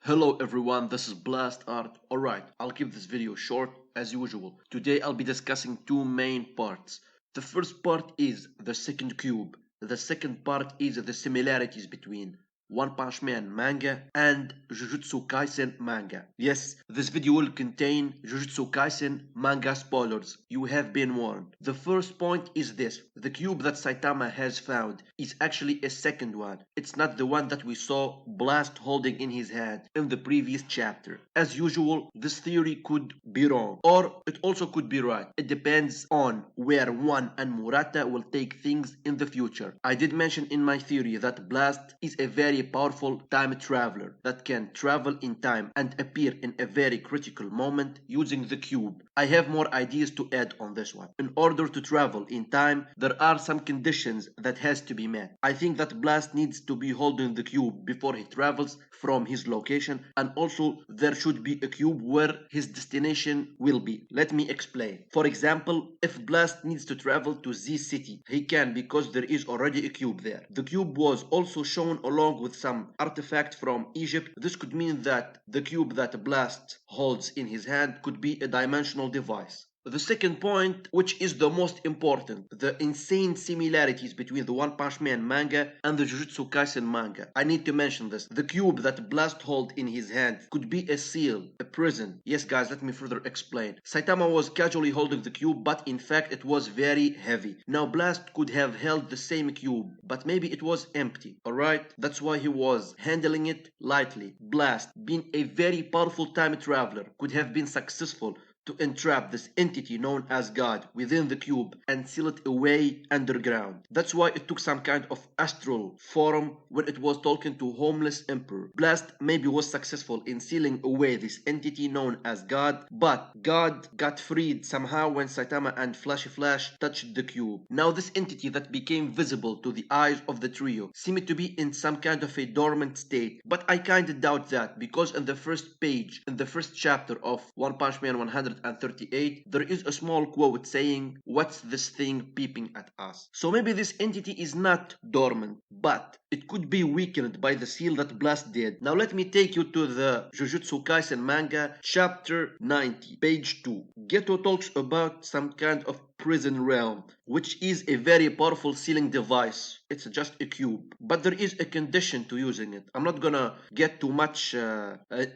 Hello everyone, this is Blast Art. Alright, I'll keep this video short as usual. Today I'll be discussing two main parts. The first part is the second cube. The second part is the similarities between One Punch Man manga and Jujutsu Kaisen manga. Yes, this video will contain Jujutsu Kaisen manga spoilers. You have been warned. The first point is this. The cube that Saitama has found is actually a second one. It's not the one that we saw Blast holding in his hand in the previous chapter. As usual, this theory could be wrong, or it also could be right. It depends on where One and Murata will take things in the future. I did mention in my theory that Blast is a very powerful time traveler that can travel in time and appear in a very critical moment using the cube. I have more ideas to add on this one. In order to travel in time, there are some conditions that has to be met. I think that Blast needs to be holding the cube before he travels from his location, and also there should be a cube where his destination will be. Let me explain. For example, if Blast needs to travel to Z City, he can because there is already a cube there. The cube was also shown along with some artifact from Egypt. This could mean that the cube that Blast holds in his hand could be a dimensional device. The second point, which is the most important, the insane similarities between the One Punch Man manga and the Jujutsu Kaisen manga. I need to mention this. The cube that Blast holds in his hand could be a seal, a prison. Yes guys, let me further explain. Saitama was casually holding the cube, but in fact it was very heavy. Now Blast could have held the same cube, but maybe it was empty, alright? That's why he was handling it lightly. Blast, being a very powerful time traveler, could have been successful to entrap this entity known as God within the cube and seal it away underground. That's why it took some kind of astral form when it was talking to homeless emperor. Blast maybe was successful in sealing away this entity known as God, but God got freed somehow when Saitama and Flashy Flash touched the cube. Now this entity that became visible to the eyes of the trio seemed to be in some kind of a dormant state, but I kinda doubt that because in the first page, in the first chapter of One Punch Man 138, there is a small quote saying, "What's this thing peeping at us?" So maybe this entity is not dormant, but it could be weakened by the seal that Blast did. Now let me take you to the Jujutsu Kaisen manga, chapter 90, page 2. Geto talks about some kind of prison realm, which is a very powerful sealing device. It's just a cube, but there is a condition to using it. I'm not gonna get too much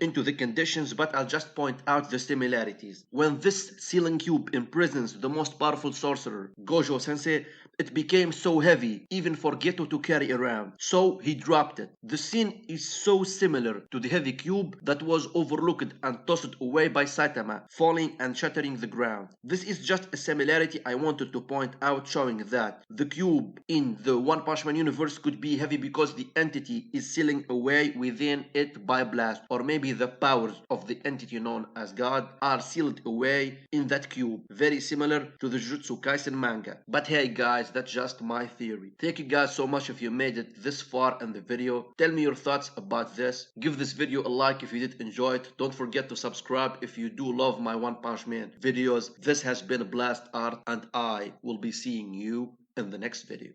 into the conditions, but I'll just point out the similarities. When this sealing cube imprisons the most powerful sorcerer, Gojo Sensei, it became so heavy even for Geto to carry around, so he dropped it. The scene is so similar to the heavy cube that was overlooked and tossed away by Saitama, falling and shattering the ground. This is just a similarity I wanted to point out, showing that the cube in the One Punch Man universe could be heavy because the entity is sealing away within it by Blast, or maybe the powers of the entity known as God are sealed away in that cube, very similar to the Jujutsu Kaisen manga. But hey guys, that's just my theory. Thank you guys so much if you made it this far in the video. Tell me your thoughts about this. Give this video a like if you did enjoy it. Don't forget to subscribe if you do love my One Punch Man videos. This has been Blast Art, and I will be seeing you in the next video.